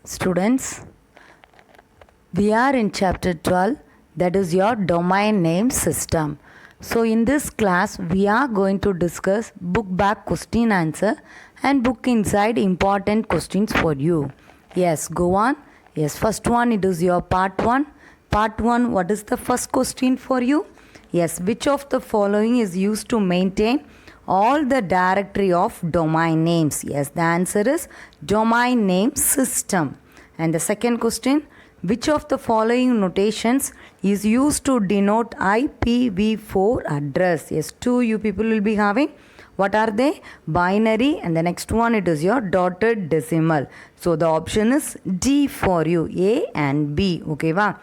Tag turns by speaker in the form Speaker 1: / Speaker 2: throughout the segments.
Speaker 1: Students, we are in chapter 12, that is your domain name system. So in this class we are going to discuss book back question answer and book inside important questions for you. Yes, go on. Yes, first one, it is your part 1. Part 1, what is the first question for you? Yes, which of the following is used to maintain all the directory of domain names? Yes, the answer is domain name system. And the second question, which of the following notations is used to denote IPv4 address? Yes, two you people will be having. What are they? Binary, and the next one, it is your dotted decimal. So the option is D for you, A and B. Okay, va?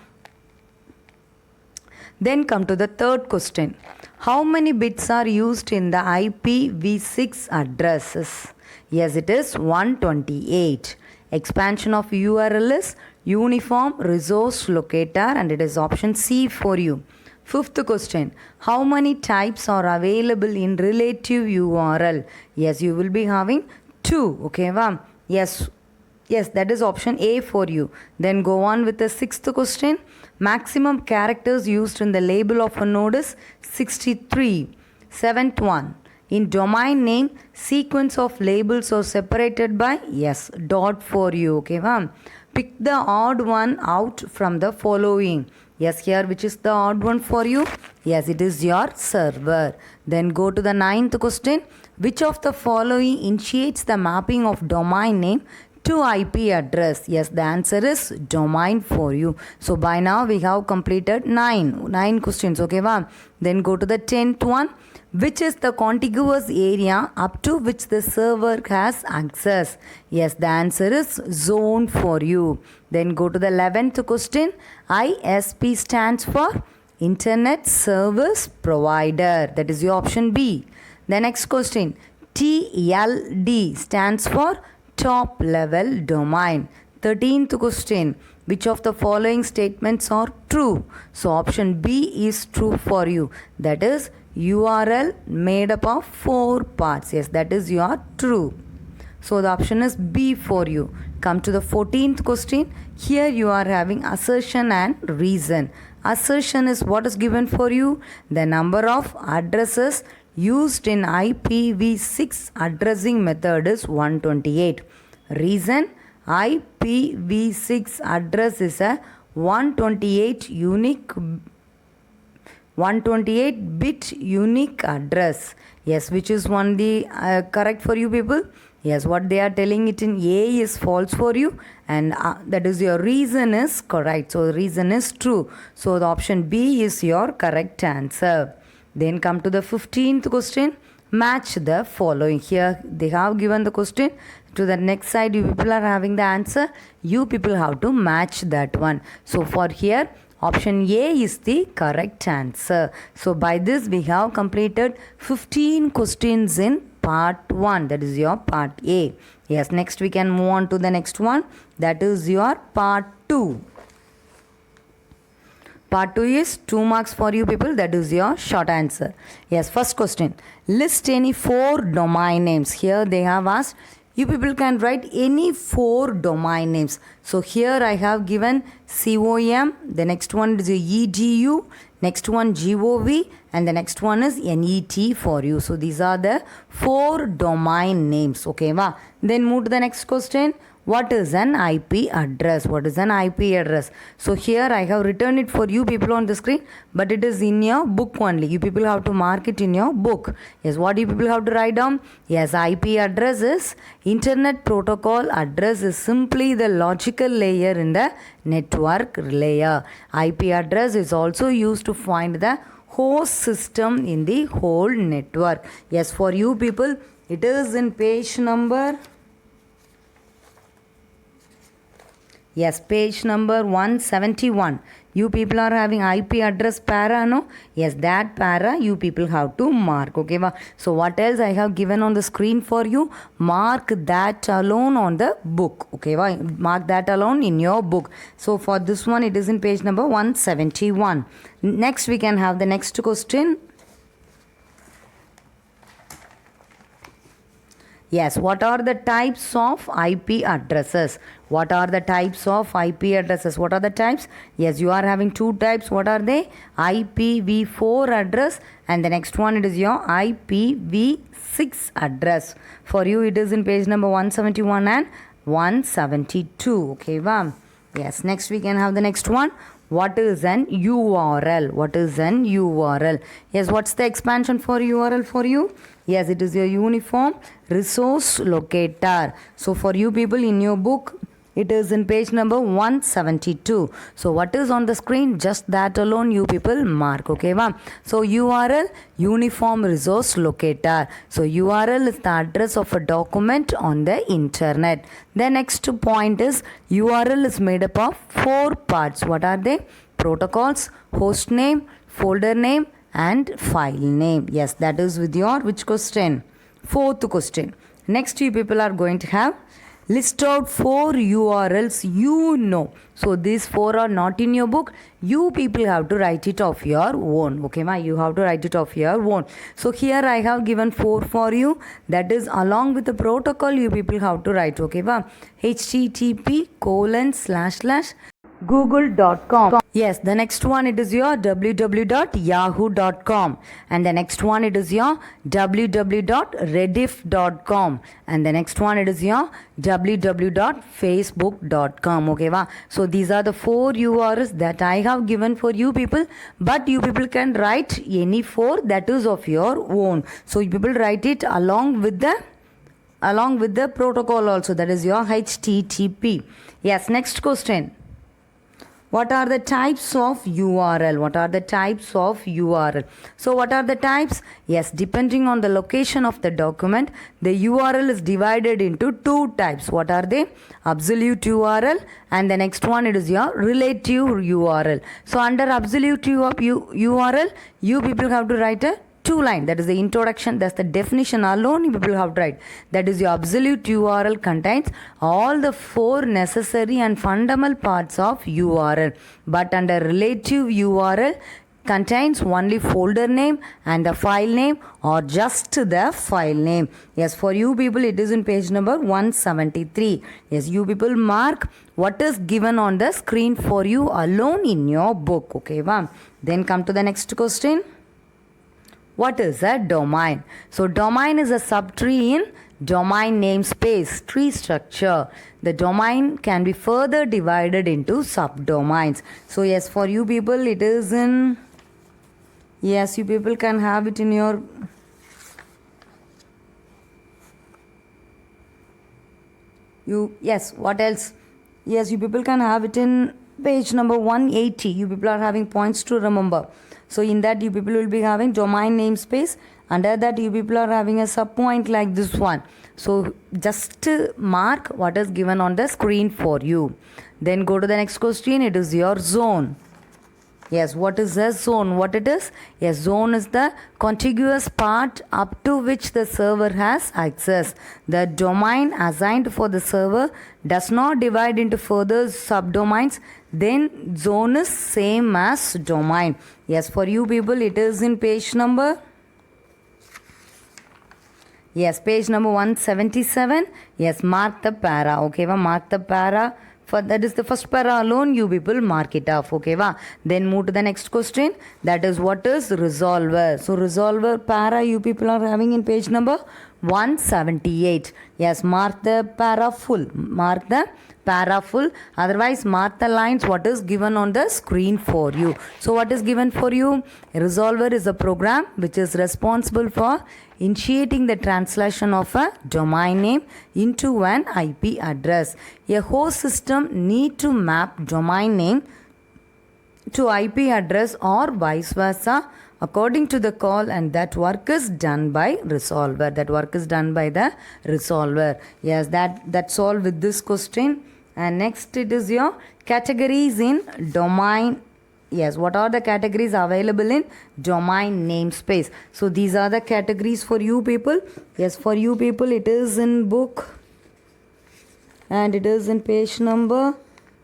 Speaker 1: Then come to the third question. How many bits are used in the IPv6 addresses? Yes, it is 128. Expansion of URL is uniform resource locator, and it is option C for you. Fifth question. How many types are available in relative URL? Yes, you will be having 2. Okay, va? Yes, that is option A for you. Then go on with the sixth question. Maximum characters used in the label of a node is 63. Seventh one. In domain name, sequence of labels are separated by, yes, dot for you. Okay, va? Pick the odd one out from the following. Yes, here which is the odd one for you? Yes, it is your server. Then go to the ninth question. Which of the following initiates the mapping of domain name to IP address? Yes, the answer is domain for you. So by now we have completed 9 questions. Okay, va? Then go to the 10th one. Which is the contiguous area up to which the server has access? Yes, the answer is zone for you. Then go to the 11th question. ISP stands for Internet Service Provider. That is your option B. The next question. TLD stands for Top Level Domain. 13th question. Which of the following statements are true? So option B is true for you. That is URL made up of 4 parts. Yes, that is your true. So the option is B for you. Come to the 14th question. Here you are having assertion and reason. Assertion is what is given for you. The number of addresses used in IPv6 addressing method is 128. Reason, IPv6 address is a 128-bit unique address. Yes, which is one the correct for you people? Yes, what they are telling it in A is false for you, and that is your reason is correct. So reason is true. So the option B is your correct answer. Then come to the 15th question. Match the following. Here they have given the question. To the next side you people are having the answer. You people have to match that one. So for here, option A is the correct answer. So by this we have completed 15 questions in part 1. That is your part A. Yes, next we can move on to the next one. That is your part 2. Part 2 is 2 marks for you people. That is your short answer. Yes, first question. List any 4 domain names. Here they have asked, you people can write any 4 domain names. So here I have given COM, the next one is EDU, next one GOV, and the next one is NET for you. So these are the 4 domain names. Okay, va? Then move to the next question. What is an IP address? What is an IP address? So here I have written it for you people on the screen, but it is in your book only. You people have to mark it in your book. Yes, what do you people have to write down? Yes, IP address is Internet Protocol address is simply the logical layer in the network layer. IP address is also used to find the host system in the whole network. Yes, for you people, it is in page number... Yes, page number 171. You people are having IP address para, no? Yes, that para you people have to mark. Okay, so what else I have given on the screen for you? Mark that alone on the book. Okay, mark that alone in your book. So for this one, it is in page number 171. Next, we can have the next question. Yes, what are the types of IP addresses? What are the types of IP addresses? What are the types? Yes, you are having two types. What are they? IPv4 address, and the next one it is your IPv6 address. For you it is in page number 171 and 172. Okay, wow. Yes, next we can have the next one. What is an URL? What is an URL? Yes, what's the expansion for URL for you? Yes, it is your uniform resource locator. So for you people in your book, it is in page number 172. So what is on the screen? Just that alone you people mark. Okay, ma'am. So URL, uniform resource locator. So URL is the address of a document on the internet. The next point is URL is made up of 4 parts. What are they? Protocols, host name, folder name, and file name. Yes, that is with your which question? Fourth question. Next you people are going to have list out 4 URLs you know. So these 4 are not in your book. You people have to write it off your own. Okay, ma? You have to write it off your own. So here I have given 4 for you. That is along with the protocol you people have to write. Okay, ma? http:// Yes, the next one it is your www.yahoo.com, and the next one it is your www.rediff.com, and the next one it is your www.facebook.com. Okay, wow. So these are the 4 URLs that I have given for you people, but you people can write any 4 that is of your own. So you people write it along with the protocol also, that is your HTTP. Yes, next question. What are the types of URL? What are the types of URL? So what are the types? Yes, depending on the location of the document, the URL is divided into 2 types. What are they? Absolute URL, and the next one it is your relative URL. So under absolute URL, you people have to write a 2-line. That is the introduction. That's the definition alone you people have to write. That is your absolute URL contains all the 4 necessary and fundamental parts of URL. But under relative URL contains only folder name and the file name, or just the file name. Yes, for you people it is in page number 173. Yes, you people mark what is given on the screen for you alone in your book. Okay, wow. Then come to the next question. What is a domain? So domain is a subtree in domain namespace tree structure. The domain can be further divided into subdomains. So yes, for you people it is in, yes, you people can have it in your, yes, what else? Yes, you people can have it in page number 180. You people are having points to remember. So in that you people will be having domain namespace. Under that you people are having a subpoint like this one. So just mark what is given on the screen for you. Then go to the next question. It is your zone. Yes, what is a zone? What it is? Yes, zone is the contiguous part up to which the server has access. The domain assigned for the server does not divide into further subdomains. Then zone is same as domain. Yes, for you people it is in page number, yes, page number 177. Yes, mark the para. Okay, mark the para. For that is the first para alone, you people mark it off. Okay, va? Then move to the next question. That is what is resolver. So resolver para you people are having in page number 178. Yes, mark the para full. Mark the para full. Otherwise, mark the lines what is given on the screen for you. So what is given for you? Resolver is a program which is responsible for initiating the translation of a domain name into an IP address. A host system need to map domain name to IP address or vice versa according to the call, and that work is done by resolver. That work is done by the resolver. Yes, that's all with this question. And next it is your categories in domain. Yes, what are the categories available in domain namespace? So these are the categories for you people. Yes, for you people it is in book and it is in page number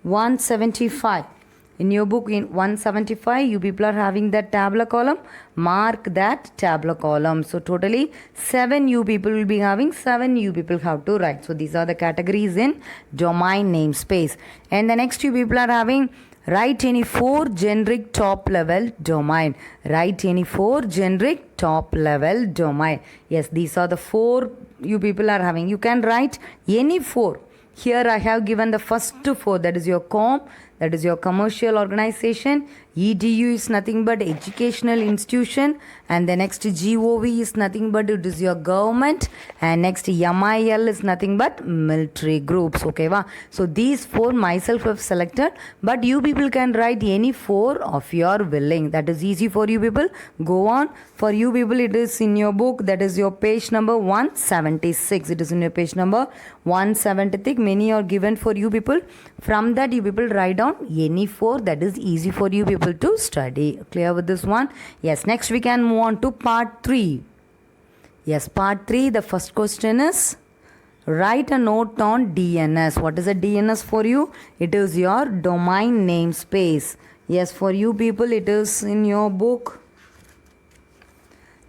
Speaker 1: 175. In your book in 175, you people are having that tabular column. Mark that tabular column. So totally 7 you people will be having, 7 you people have to write. So these are the categories in domain namespace. And the next you people are having, write any 4 generic top level domain. Write any 4 generic top level domain. Yes, these are the 4 you people are having. You can write any 4. Here I have given the first 4, that is your COM, that is your commercial organization. EDU is nothing but educational institution, and the next GOV is nothing but it is your government, and next MIL is nothing but military groups. Okay, va? So these 4 myself have selected, but you people can write any 4 of your willing. That is easy for you people. Go on. For you people, it is in your book, that is your page number 176. It is in your page number 176. Many are given for you people. From that you people write down any 4, that is easy for you people to study. Clear with this one? Yes, next we can move on to part 3. Yes, part 3, the first question is, write a note on DNS. What is a DNS for you? It is your domain namespace. Yes, for you people, it is in your book.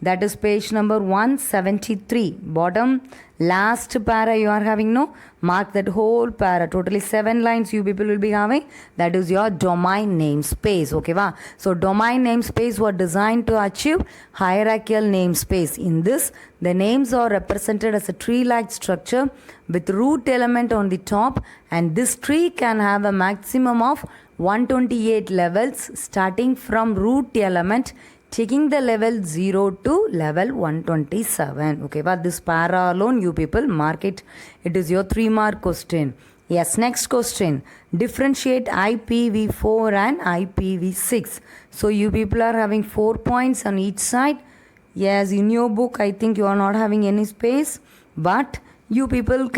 Speaker 1: That is page number 173. Bottom last para you are having, no? Mark that whole para. Totally 7 lines you people will be having. That is your domain namespace. Okay, va? So domain namespace were designed to achieve hierarchical namespace. In this, the names are represented as a tree-like structure with root element on the top, and this tree can have a maximum of 128 levels starting from root element, taking the level 0 to level 127. Okay, but this para alone you people mark it. It is your 3-mark question. Yes, next question. Differentiate IPv4 and IPv6. So you people are having 4 points on each side. Yes, in your book I think you are not having any space, but you people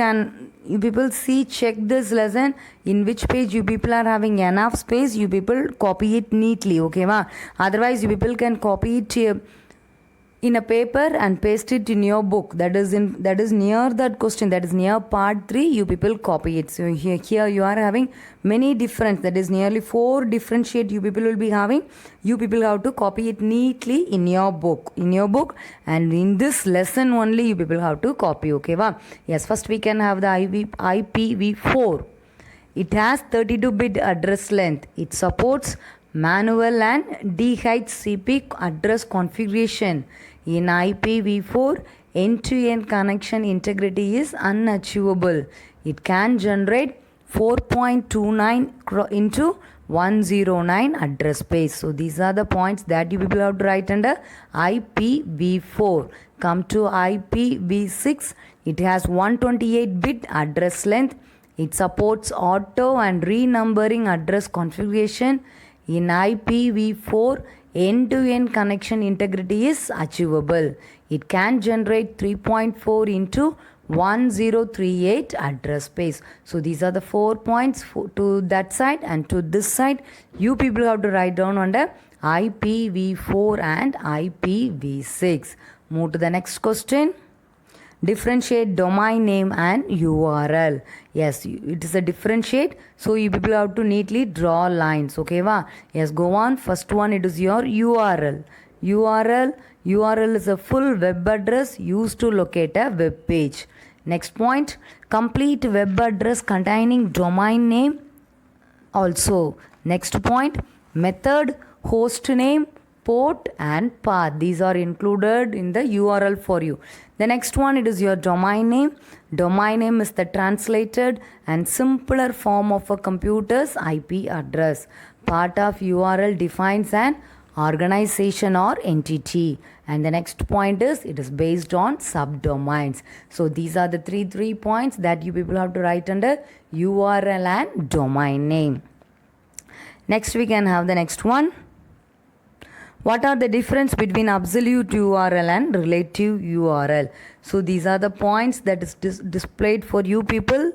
Speaker 1: see, check this lesson in which page you people are having enough space. You people copy it neatly. Okay, va? Otherwise you people can copy it in a paper and paste it in your book. That is near that question, that is near part 3. You people copy it. So here you are having many different, that is nearly 4 differentiate you people will be having. You people have to copy it neatly in your book, and in this lesson only you people have to copy. Okay, va? Yes, first we can have the IPv4. It has 32-bit address length. It supports manual and DHCP address configuration. In IPv4, end-to-end connection integrity is unachievable. It can generate 4.29 into 109 address space. So these are the points that you people have to write under IPv4. Come to IPv6. It has 128-bit address length. It supports auto and renumbering address configuration. In IPv4, end-to-end connection integrity is achievable. It can generate 3.4 into 1038 address space. So these are the 4 points to that side, and to this side you people have to write down under IPv4 and IPv6. Move to the next question. Differentiate domain name and URL. Yes, it is a differentiate. So you people have to neatly draw lines. Okay, va? Yes, go on. First one, it is your URL. URL is a full web address used to locate a web page. Next point, complete web address containing domain name. Also, next point, method, host name, port and path. These are included in the URL for you. The next one, it is your domain name. Domain name is the translated and simpler form of a computer's IP address. Part of URL defines an organization or entity. And the next point is, it is based on subdomains. So these are the three points that you people have to write under URL and domain name. Next we can have the next one. What are the difference between absolute URL and relative URL? So these are the points that is displayed for you people.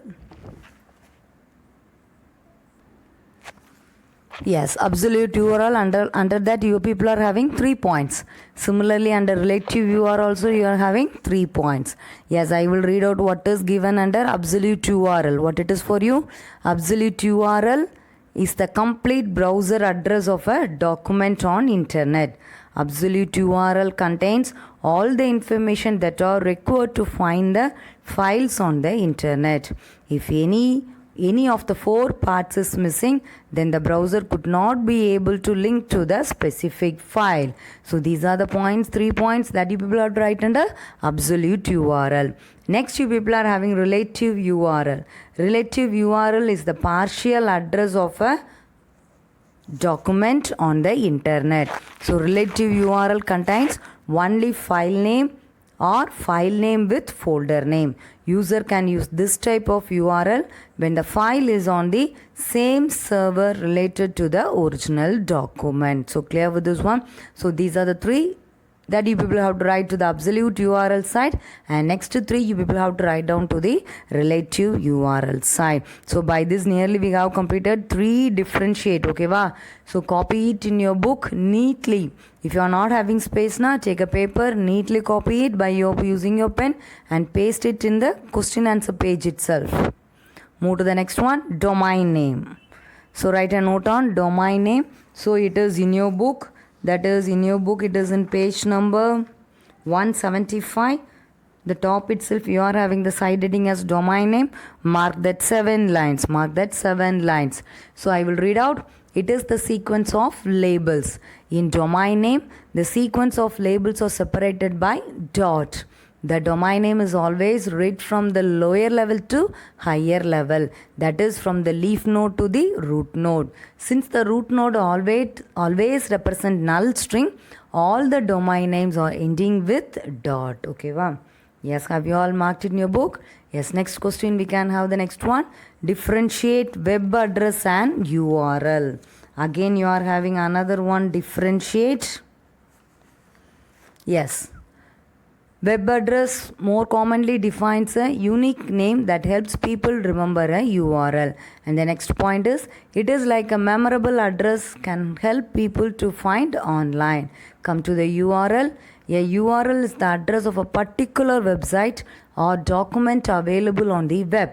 Speaker 1: Yes, absolute URL, under that you people are having 3 points. Similarly, under relative URL also you are having 3 points. Yes, I will read out what is given under absolute URL. What it is for you? Absolute URL is the complete browser address of a document on internet. Absolute URL contains all the information that are required to find the files on the internet. If any of the four parts is missing, then the browser could not be able to link to the specific file. So these are the points, 3 points that you people have to write under absolute URL. Next, you people are having relative URL. Relative URL is the partial address of a document on the internet. So relative URL contains only file name or file name with folder name. User can use this type of URL when the file is on the same server related to the original document. So clear with this one? So these are the 3 that you people have to write to the absolute URL side, and next 3 you people have to write down to the relative URL side. So by this nearly we have completed 3 differentiate. Okay va? So copy it in your book neatly. If you are not having space now, take a paper, neatly copy it by using your pen and paste it in the question answer page itself. Move to the next one, domain name. So write a note on domain name. So it is in your book. That is in your book, it is in page number 175. The top itself, you are having the side heading as domain name. Mark that 7 lines. Mark that 7 lines. So I will read out. It is the sequence of labels. In domain name, the sequence of labels are separated by dot. The domain name is always read from the lower level to higher level. That is from the leaf node to the root node. Since the root node always represent null string, all the domain names are ending with dot. Okay, wow. Yes, have you all marked it in your book? Yes, next question we can have the next one. Differentiate web address and URL. Again, you are having another one, differentiate. Yes. Web address more commonly defines a unique name that helps people remember a URL. And the next point is, it is like a memorable address can help people to find online. Come to the URL. A URL is the address of a particular website or document available on the web.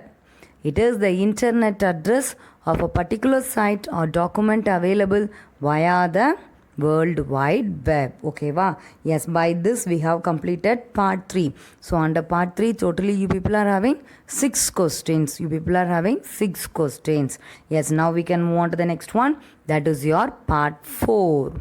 Speaker 1: It is the internet address of a particular site or document available via the World Wide Web. Okay, wow. Yes, by this we have completed part 3. So under part 3, totally you people are having 6 questions. You people are having 6 questions. Yes, now we can move on to the next one. That is your part 4.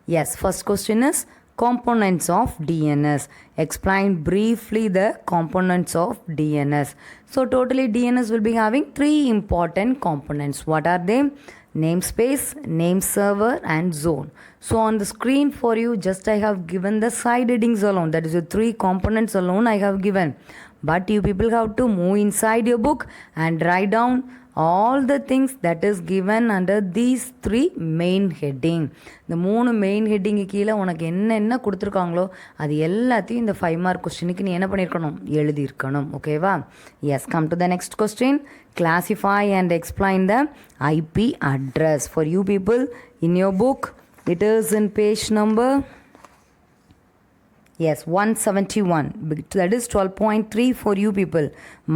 Speaker 1: Yes, first question is components of DNS. Explain briefly the components of DNS. So totally DNS will be having 3 important components. What are they? Namespace, name server and zone. So on the screen for you, just I have given the side headings alone. That is the 3 components alone I have given. But you people have to move inside your book and write down all the things that is given under these 3 main heading. The 3 main heading கீழே உனக்கு என்ன கொடுத்துருக்காங்களோ அது எல்லாத்தையும் இந்த 5 mark questionக்கு நீ என்ன பண்ணியிருக்கணும், எழுதியிருக்கணும். ஓகேவா? Yes, come to the next question. Classify and explain the IP address. For you people in your book, it is in page number 171. That is 12.3 for you people.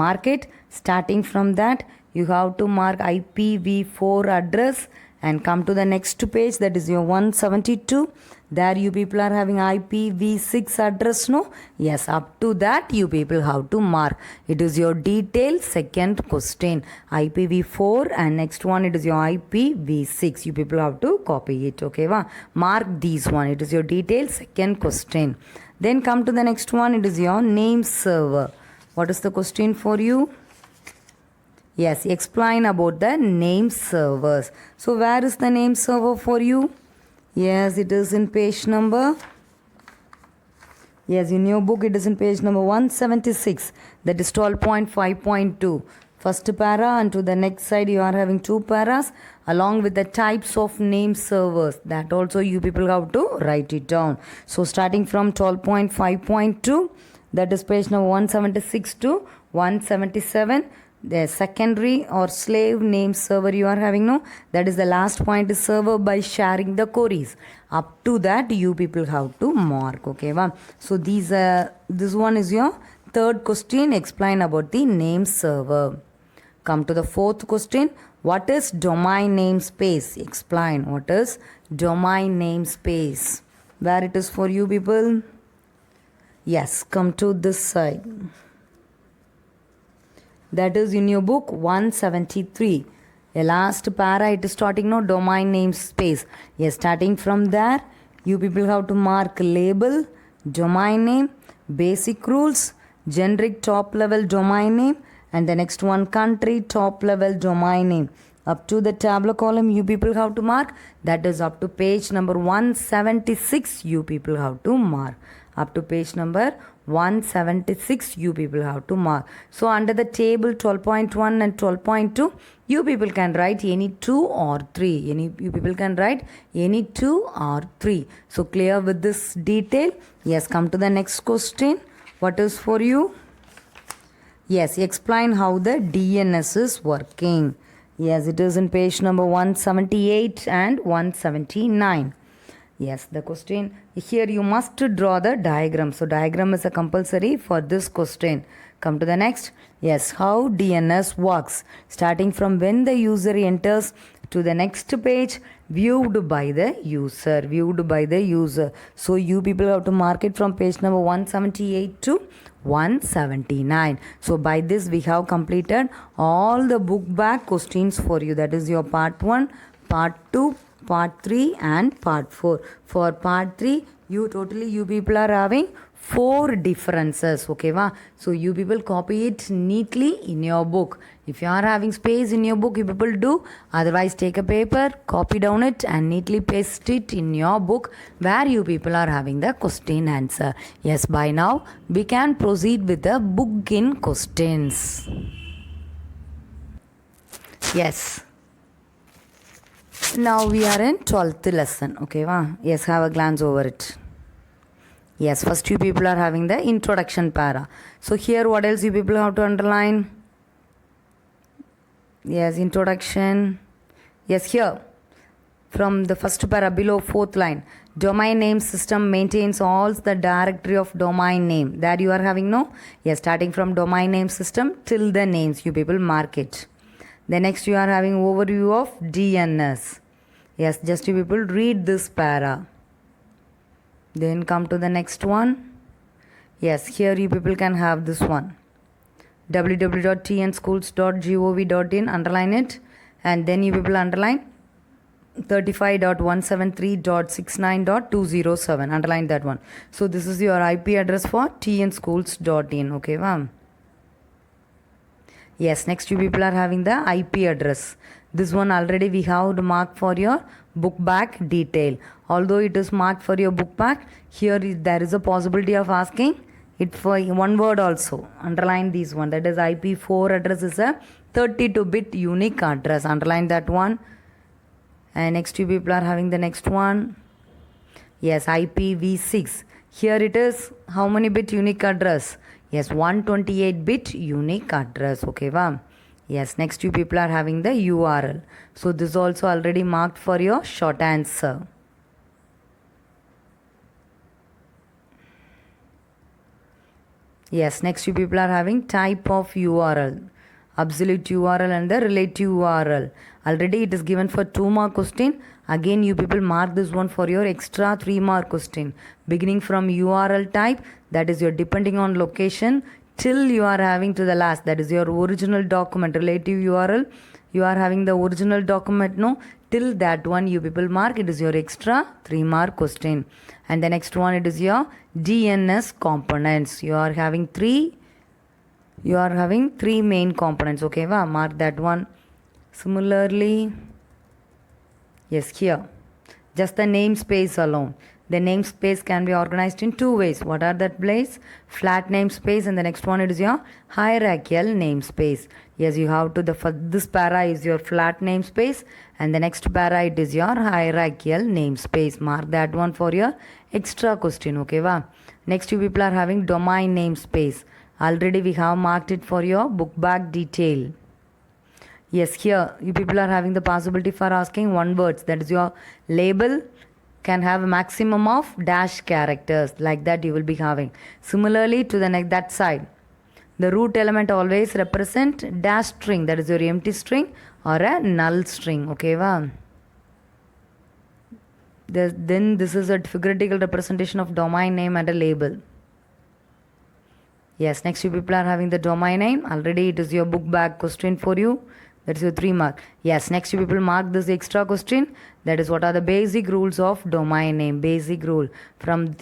Speaker 1: Mark it. Starting from that, you have to mark IPv4 address and come to the next page, that is your 172. There you people are having IPv6 address, no? Yes, up to that you people have to mark. It is your detailed second question. IPv4 and next one it is your IPv6. You people have to copy it, okay? Mark these one. It is your detailed second question. Then come to the next one. It is your name server. What is the question for you? Yes, explain about the name servers. So where is the name server for you? Yes, it is in page number. Yes, in your book it is in page number 176. That is 12.5.2. First para, and to the next side you are having 2 paras along with the types of name servers. That also you people have to write it down. So starting from 12.5.2, that is page number 176 to 177. The secondary or slave name server you are having, no? That is the last point, is server by sharing the queries. Up to that you people have to mark, okay? So this one is your third question. Explain about the name server. Come to the fourth question. What is domain namespace? Explain. What is domain namespace? Where it is for you people? Yes, come to this side. That is in your book 173. The last para it is starting no domain namespace. Yes, starting from there, you people have to mark label, domain name, basic rules, generic top level domain name, and the next one country top level domain name. Up to the tabular column you people have to mark. That is up to page number 176 you people have to mark. Up to page number 176 you people have to mark. So under the table 12.1 and 12.2 you people can write any 2 or 3. You people can write any 2 or 3. So clear with this detail? Yes, come to the next question. What is for you? Yes, explain how the DNS is working. Yes, it is in page number 178 and 179. Yes, the question here you must draw the diagram. So diagram is a compulsory for this question. Come to the next. Yes, how DNS works. Starting from when the user enters to the next page, viewed by the user. Viewed by the user. So you people have to mark it from page number 178 to 179. So by this we have completed all the book back questions for you. That is your part 1, part 2, part 3 and part 4. For part 3 you people are having 4 differences. Okay va? So you people copy it neatly in your book. If you are having space in your book, you people do. Otherwise take a paper, copy down it and neatly paste it in your book where you people are having the question answer. Yes, by now we can proceed with the book in questions. Yes. Now we are in 12th lesson. Okay va? Yes, have a glance over it. Yes, first you people are having the introduction para. So here what else you people have to underline? Yes, introduction. Yes, here from the first para below 4th line. Domain name system maintains all the directory of domain name. That you are having no? Yes, starting from domain name system till the names you people mark it. The next you are having overview of DNS. Yes, just you people read this para. Then come to the next one. Yes, here you people can have this one. www.tnschools.gov.in, underline it. And then you people underline 35.173.69.207. Underline that one. So this is your IP address for tnschools.in. Okay, wow. Yes, next you people are having the IP address. This one already we have marked for your book back detail. Although it is marked for your book back, here there is a possibility of asking it for one word also. Underline this one. That is IP4 address is a 32-bit unique address. Underline that one. And next you people are having the next one. Yes, IPv6. Here it is how many bit unique address? Yes, 128-bit unique address. Okay, wow. Yes, next you people are having the URL. So this also already marked for your short answer. Yes, next you people are having type of URL. Absolute URL and the relative URL. Already it is given for 2 mark question. Again you people mark this one for your extra 3 mark question. Beginning from URL type, that is your depending on location, till you are having to the last, that is your original document. Relative URL, you are having the original document, no, till that one you people mark. It is your extra 3 mark question. And the next one, it is your DNS components. You are having 3 main components. Okay, wow, mark that one. Similarly, yes, here just the namespace alone. The namespace can be organized in 2 ways. What are that ways? Flat namespace, and the next one it is your hierarchical namespace. Yes, you have to this para is your flat namespace, and the next para it is your hierarchical namespace. Mark that one for your extra question. Okay, wow. Next you people are having domain namespace. Already we have marked it for your book back detail. Yes, here you people are having the possibility for asking one words. That is your label can have a maximum of dash characters. Like that you will be having. Similarly to the next that side, the root element always represent dash string. That is your empty string or a null string. Okay, wow. Then this is a figurative representation of domain name and a label. Yes, next you people are having the domain name. Already it is your book bag question for you. That's your 3 mark. Yes, next you people mark this extra question. That is what are the basic rules of domain name. Basic rule. From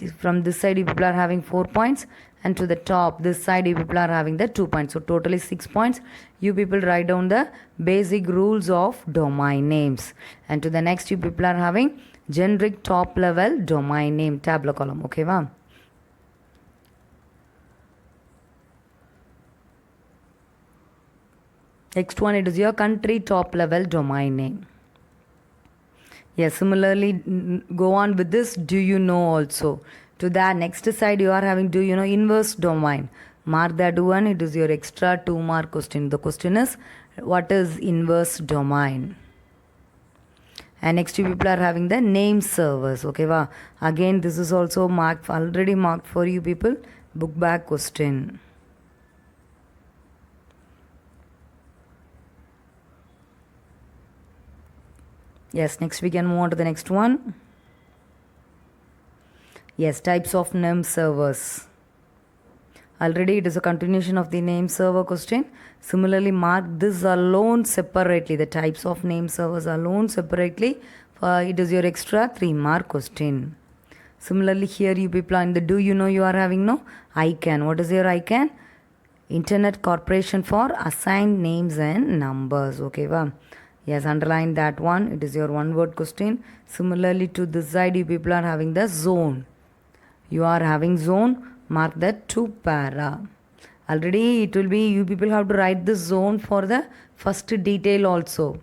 Speaker 1: this side you people are having 4 points. And to the top, this side you people are having the 2 points. So totally 6 points. You people write down the basic rules of domain names. And to the next you people are having generic top level domain name tabular column. Okay, wow. Next one, it is your country top level domain name. Yes, similarly, go on with this. Do you know also? To that next side, you are having do you know inverse domain. Mark that one. It is your extra 2 mark question. The question is, what is inverse domain? And next you people are having the name servers. Okay, wow. Again, this is also marked, already marked for you people. Book back question. Yes, next we can move on to the next one. Yes, types of name servers. Already it is a continuation of the name server question. Similarly, mark this alone separately. The types of name servers alone separately. It is your extra 3 mark question. Similarly, here you people are in the do you know you are having no ICANN. What is your ICANN? Internet Corporation for Assigned Names and Numbers. Okay, wow. Yes, underline that one. It is your one word question. Similarly to this side, you people are having the zone. You are having zone. Mark that 2 para. Already it will be, you people have to write the zone for the first detail also.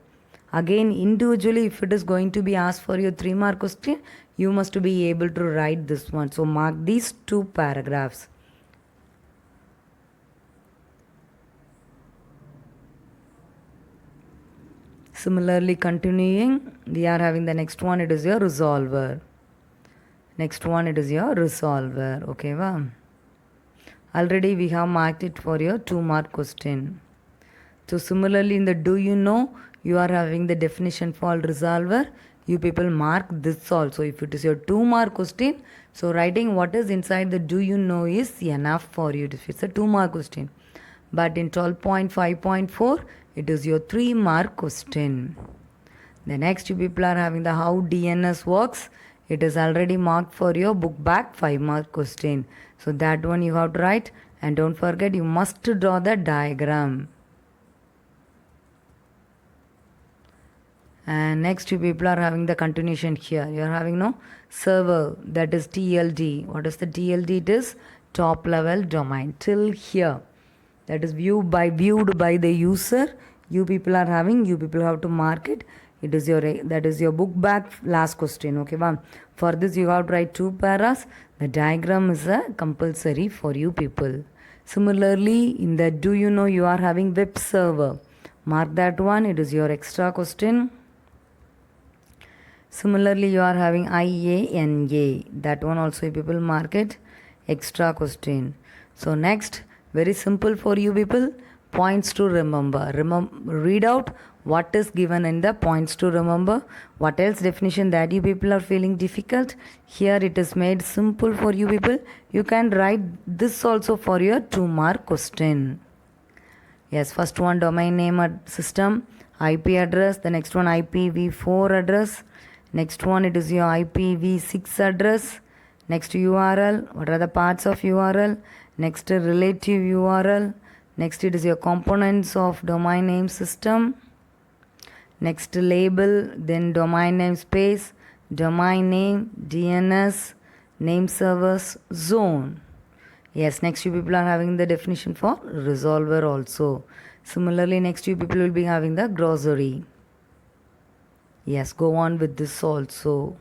Speaker 1: Again, individually, if it is going to be asked for your 3 mark question, you must be able to write this one. So mark these 2 paragraphs. Similarly, continuing, we are having the next one. It is your resolver. Next one, it is your resolver. Okay, wow. Already we have marked it for your 2 mark question. So similarly, in the do you know, you are having the definition for resolver. You people mark this also. If it is your 2 mark question, so writing what is inside the do you know is enough for you. If it's a 2 mark question. But in 12.5.4, it is your 3 mark question. The next you people are having the how DNS works. It is already marked for your book back 5 mark question. So that one you have to write, and don't forget you must draw the diagram. And next you people are having the continuation here. You are having no server, that is TLD. What is the TLD? It is top level domain till here. That is viewed by the user. You people are having, you people have to mark it. It is your, that is your book back last question. Okay, wow. For this you have to write 2 paras. The diagram is compulsory for you people. Similarly, in the do you know, you are having web server. Mark that one. It is your extra question. Similarly, you are having IANA. That one also you people mark it. Extra question. So next, very simple for you people. Points to remember. Read out what is given in the points to remember. What else definition that you people are feeling difficult? Here it is made simple for you people. You can write this also for your 2 mark question. Yes, first one domain name system, IP address. The next one IPv4 address. Next one it is your IPv6 address. Next URL. What are the parts of URL? Next relative URL. Next it is your components of domain name system. Next label, then domain name space, domain name, DNS, name servers, zone. Yes, next you people are having the definition for resolver also. Similarly, next you people will be having the glossary. Yes, go on with this also.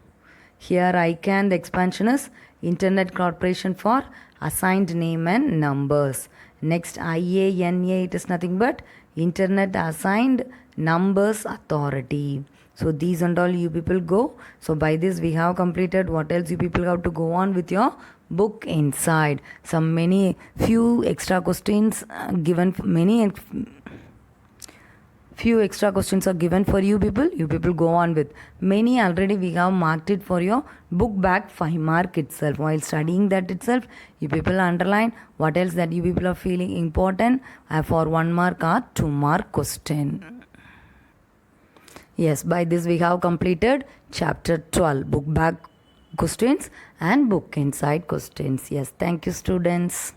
Speaker 1: Here ICANN, the expansion is Internet Corporation for Assigned Name and Numbers. Next IANA, it is nothing but Internet Assigned Numbers Authority. So these and all you people go. So by this we have completed. What else you people have to go on with your book inside. Few extra questions given, few extra questions are given for you people go on with many. Already we have marked it for your book bag 5 mark itself. While studying that itself, you people underline what else that you people are feeling important for 1 mark or 2 mark question. Yes, by this we have completed chapter 12, book bag questions and book inside questions. Yes, thank you students.